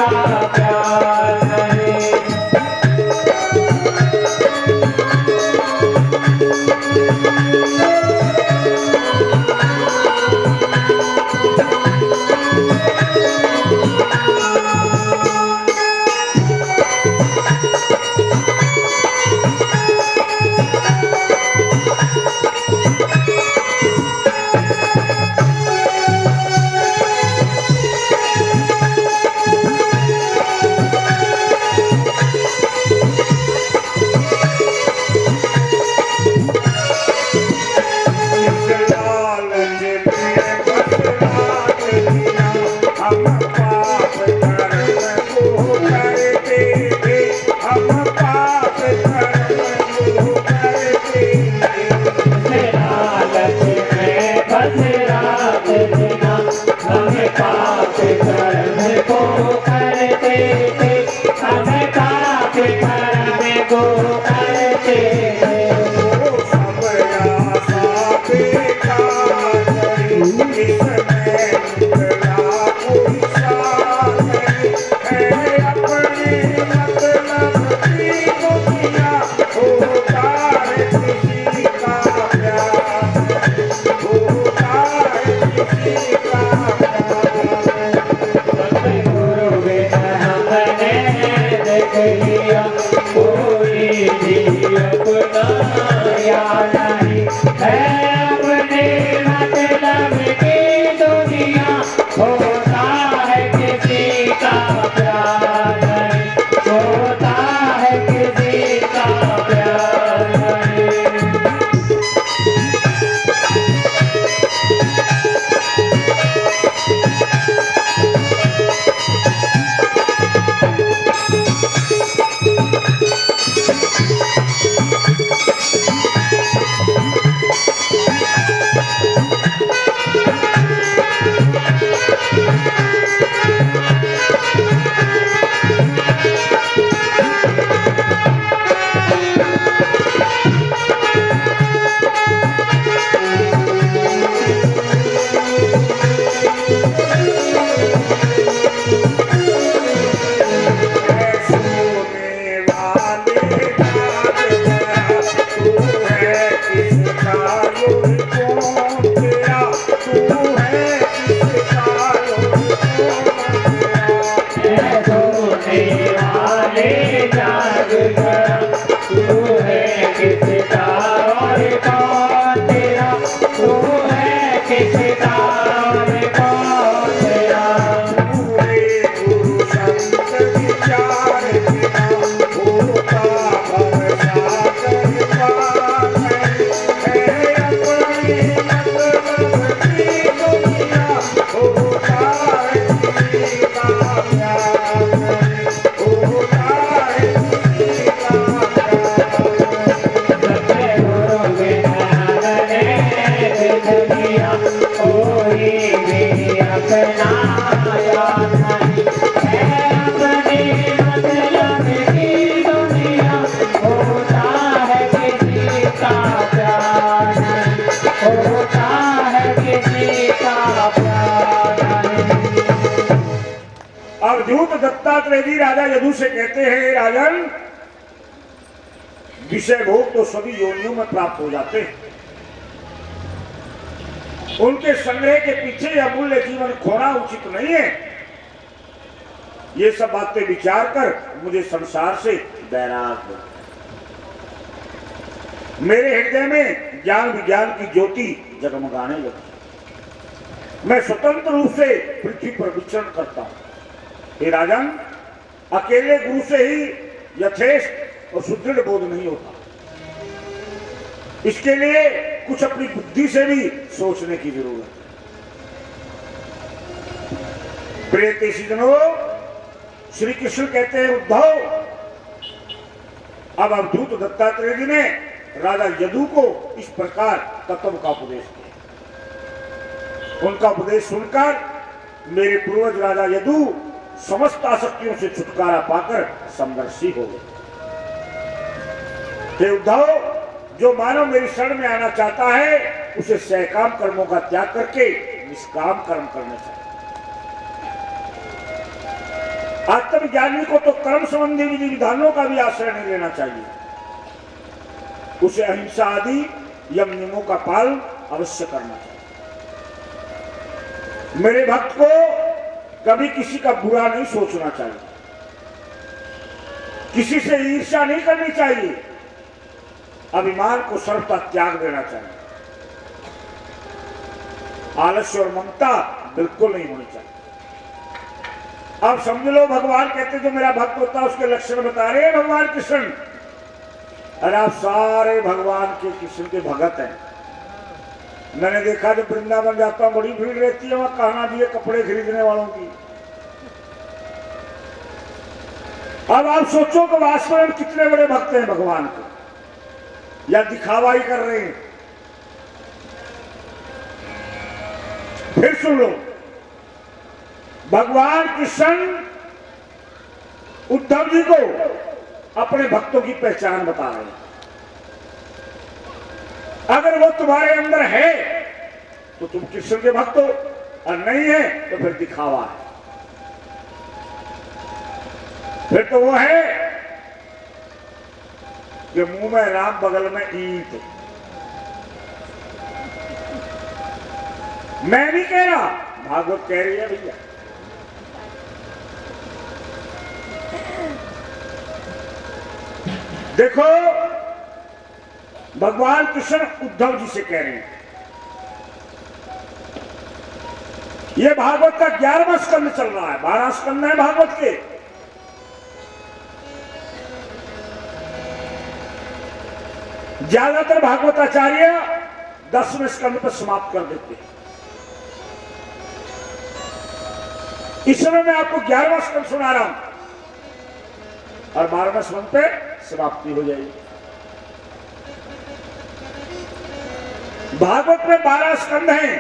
प्यार नहीं। अवधूत दत्तात्रेय जी राजा यदु से कहते हैं, राजन विषय भोग तो सभी योनियों में प्राप्त हो जाते हैं, उनके संग्रह के पीछे अमूल्य जीवन खोना उचित नहीं है। ये सब बातें विचार कर मुझे संसार से बैराग हो। मेरे हृदय में ज्ञान विज्ञान की ज्योति जगमगाने लगी। मैं स्वतंत्र रूप से पृथ्वी पर विचरण करता हूं। हे राजन, अकेले गुरु से ही यथेष्ट और सुदृढ़ बोध नहीं होता। इसके लिए कुछ अपनी बुद्धि से भी सोचने की जरूरत है। प्रिय तेशीजनों, श्री कृष्ण कहते हैं, उद्धव अब अवधूत दत्तात्रेय जी ने राजा यदु को इस प्रकार तत्व का उपदेश दिया। उनका उपदेश सुनकर मेरे पूर्वज राजा यदु समस्त आसक्तियों से छुटकारा पाकर समदर्शी हो गए। हे उद्धव, जो मानव मेरी शरण में आना चाहता है उसे सैकाम कर्मों का त्याग करके निष्काम कर्म करना चाहिए। आत्मज्ञानी को तो कर्म संबंधी विधि विधानों का भी आश्रय नहीं लेना चाहिए, उसे अहिंसा आदि यम नियमों का पालन अवश्य करना चाहिए। मेरे भक्त को कभी किसी का बुरा नहीं सोचना चाहिए, किसी से ईर्ष्या नहीं करनी चाहिए, अभिमान को सर्वथा त्याग देना चाहिए, आलस्य और ममता बिल्कुल नहीं होनी चाहिए। अब समझ लो, भगवान कहते जो मेरा भक्त होता है उसके लक्षण बता रहे हैं भगवान कृष्ण। अरे आप सारे भगवान के कृष्ण के भगत हैं। मैंने देखा जब वृंदावन जाता हूं बड़ी भीड़ रहती है वहां कहना दिए कपड़े खरीदने वालों की। अब आप सोचो कि वास्तव में कितने बड़े भक्त हैं भगवान के, या दिखावा ही कर रहे हैं। फिर सुन लो, भगवान कृष्ण उद्धव जी को अपने भक्तों की पहचान बता रहे हैं। अगर वो तुम्हारे अंदर है तो तुम कृष्ण के भक्त हो, और नहीं है तो फिर दिखावा है। फिर तो वो है कि मुंह में राम बगल में ईंट। मैं नहीं कह रहा, भागवत कह रही है भैया। देखो भगवान कृष्ण उद्धव जी से कह रहे हैं, ये भागवत का 11वां स्कंद चल रहा है, 12 स्कंद है भागवत के। ज्यादातर भागवताचार्य 10वें स्कंद पर समाप्त कर देते हैं। इस समय मैं आपको 11वां स्कंद सुना रहा हूं और 12वें स्कंद पे समाप्ति हो जाएगी। भागवत में 12 स्कंद हैं,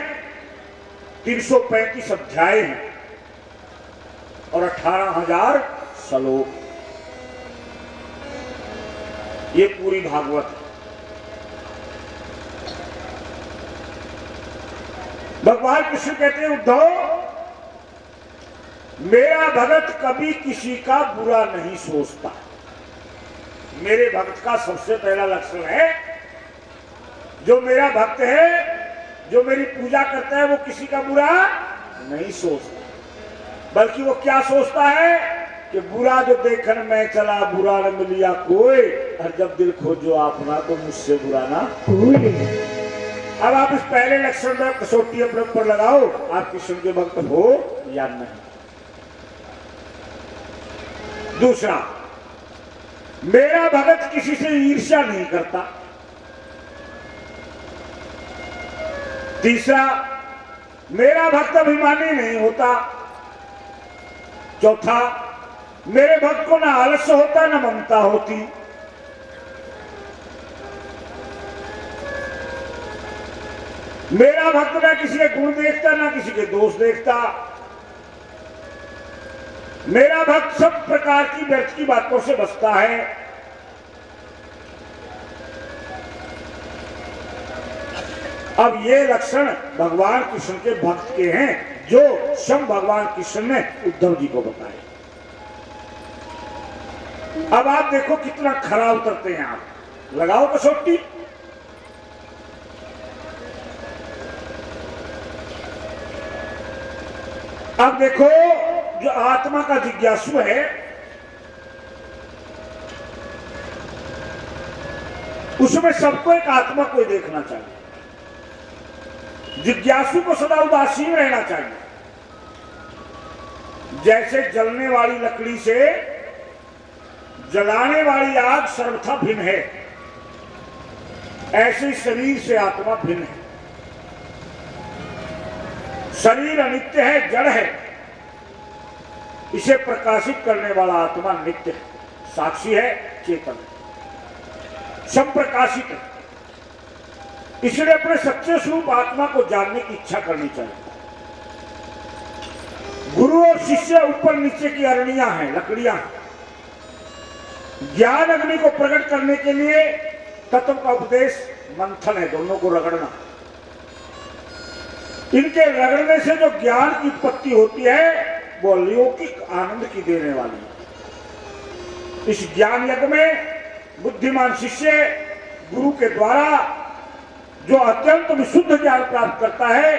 335 अध्याय हैं और 18,000 श्लोक। ये पूरी भागवत है। भगवान कृष्ण कहते हैं उद्धव, मेरा भगत कभी किसी का बुरा नहीं सोचता। मेरे भक्त का सबसे पहला लक्षण है, जो मेरा भक्त है, जो मेरी पूजा करता है, वो किसी का बुरा नहीं सोचता, बल्कि वो क्या सोचता है कि बुरा जो देखन मैं चला बुरा न मिलिया कोई, और जब दिल खोजो अपना तो मुझसे बुरा ना कोई। अब आप इस पहले लक्षण में कसौटी अपने ऊपर लगाओ, आप कृष्ण के भक्त हो या नहीं। दूसरा, मेरा भगत किसी से ईर्ष्या नहीं करता। तीसरा, मेरा भक्त अभिमानी नहीं होता। चौथा, मेरे भक्त को ना आलस्य होता ना ममता होती। मेरा भक्त ना किसी के गुण देखता ना किसी के दोष देखता। मेरा भक्त सब प्रकार की व्यर्थ की बातों से बचता है। अब ये लक्षण भगवान कृष्ण के भक्त के हैं, जो स्वयं भगवान कृष्ण ने उद्धव जी को बताए। अब आप देखो कितना खरा उतरते हैं। आप लगाओ कसौटी। अब देखो, जो आत्मा का जिज्ञासु है, उसमें सबको एक आत्मा को देखना चाहिए। जिज्ञासु को सदा उदासीन रहना चाहिए। जैसे जलने वाली लकड़ी से जलाने वाली आग सर्वथा भिन्न है, ऐसे शरीर से आत्मा भिन्न है। शरीर अनित्य है, जड़ है, इसे प्रकाशित करने वाला आत्मा नित्य है, साक्षी है, चेतन है, संप्रकाशित है। इसलिए अपने सच्चे स्वरूप आत्मा को जानने की इच्छा करनी चाहिए। गुरु और शिष्य ऊपर नीचे की अरणियां हैं, लकड़ियां हैं। ज्ञान अग्नि को प्रकट करने के लिए तत्व का उपदेश मंथन है, दोनों को रगड़ना। इनके रगड़ने से जो ज्ञान की उत्पत्ति होती है वो अलौकिक आनंद की देने वाली है। इस ज्ञान यज्ञ में बुद्धिमान शिष्य गुरु के द्वारा जो अत्यंत विशुद्ध ज्ञान प्राप्त करता है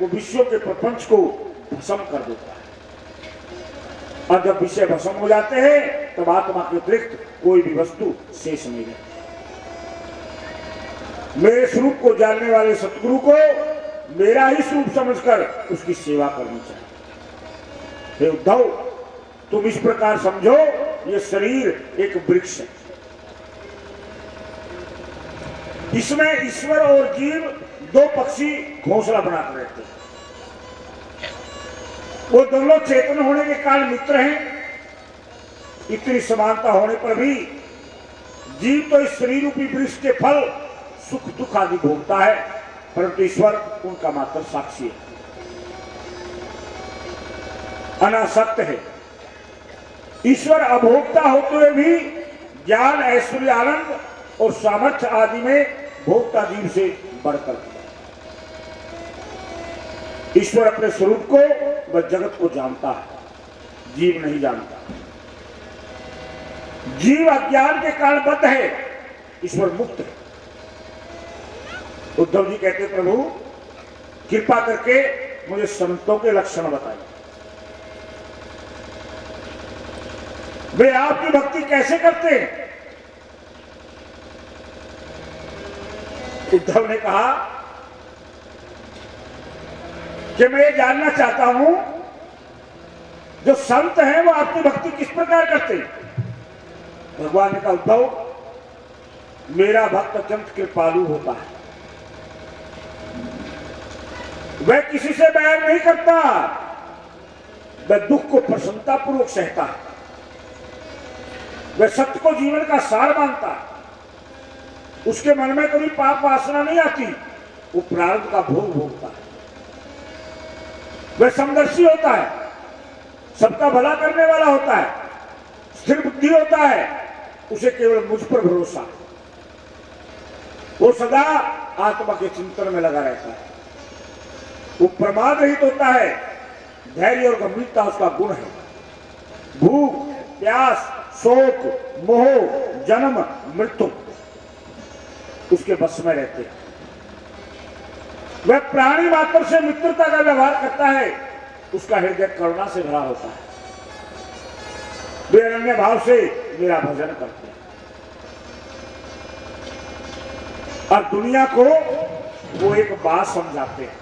वो विश्व के प्रपंच को भस्म कर देता है। और जब विषय भस्म हो जाते हैं तब आत्मा के अतिरिक्त कोई भी वस्तु शेष नहीं रहती। मेरे स्वरूप को जानने वाले सतगुरु को मेरा ही स्वरूप समझकर उसकी सेवा करनी चाहिए। हे उद्धव, तुम इस प्रकार समझो, ये शरीर एक वृक्ष है, इसमें ईश्वर और जीव दो पक्षी घोंसला बनाकर रहते हैं। वो दोनों चेतन होने के कारण मित्र हैं। इतनी समानता होने पर भी जीव तो इस शरीर रूपी वृक्ष के फल सुख दुख आदि भोगता है, परंतु ईश्वर उनका मात्र साक्षी है, अनासक्त है। ईश्वर अभोक्ता होते हुए भी ज्ञान, ऐश्वर्य, आनंद और सामर्थ्य आदि में भोक्ता जीव से बढ़कर ईश्वर अपने स्वरूप को व जगत को जानता है, जीव नहीं जानता। जीव अज्ञान के कारण बद्ध है, ईश्वर मुक्त है। उद्धव जी कहते, प्रभु कृपा करके मुझे संतों के लक्षण बताइए, वे आपकी भक्ति कैसे करते हैं। उद्धव ने कहा कि मैं ये जानना चाहता हूं जो संत हैं वो आपकी भक्ति किस प्रकार करते हैं। भगवान ने कहा, उद्धव, मेरा भक्त अत्यंत कृपालु होता है, वह किसी से बैर नहीं करता, वह दुख को प्रसन्नता पूर्वक सहता है, वह सत्य को जीवन का सार मानता है, उसके मन में कभी पाप वासना नहीं आती, वो प्रारब्ध का भोग भोगता है, वह समदर्शी होता है, सबका भला करने वाला होता है, स्थिर बुद्धि होता है, उसे केवल मुझ पर भरोसा है, वो सदा आत्मा के चिंतन में लगा रहता है, वो प्रमाद रहित होता है, धैर्य और गंभीरता उसका गुण है, भूख, प्यास, शोक, मोह, जन्म, मृत्यु उसके बस में रहते हैं। वह प्राणी मात्र से मित्रता का व्यवहार करता है, उसका हृदय करुणा से भरा होता है, वे अनन्य भाव से मेरा भजन करते हैं और दुनिया को वो एक बात समझाते हैं।